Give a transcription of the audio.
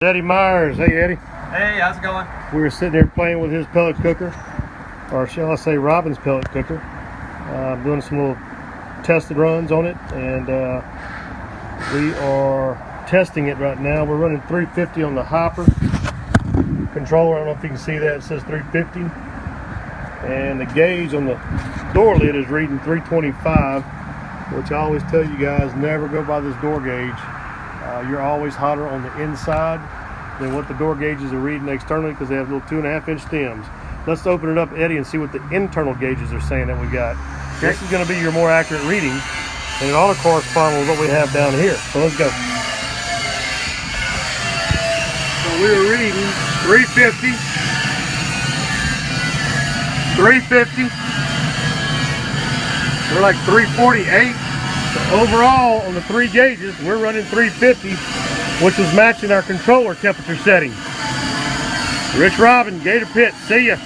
Eddie Myers. Hey Eddie. Hey, how's it going? We were sitting here playing with his pellet cooker, or shall I say Robin's pellet cooker. Doing some little tested runs on it, and we are testing it right now. We're running 350 on the hopper controller. I don't know if you can see that. It says 350, and the gauge on the door lid is reading 325, which I always tell you guys, never go by this door gauge. You're always hotter on the inside than what the door gauges are reading externally, because they have little 2.5-inch stems. Let's open it up, Eddie, and see what the internal gauges are saying that we got. Okay. This is going to be your more accurate reading, and it ought to correspond with what we have down here. So let's go. So we were reading 350, 350. We're like 348. So overall, on the three gauges, we're running 350, which was matching our controller temperature setting. Rich Robin, Gator Pit, see ya.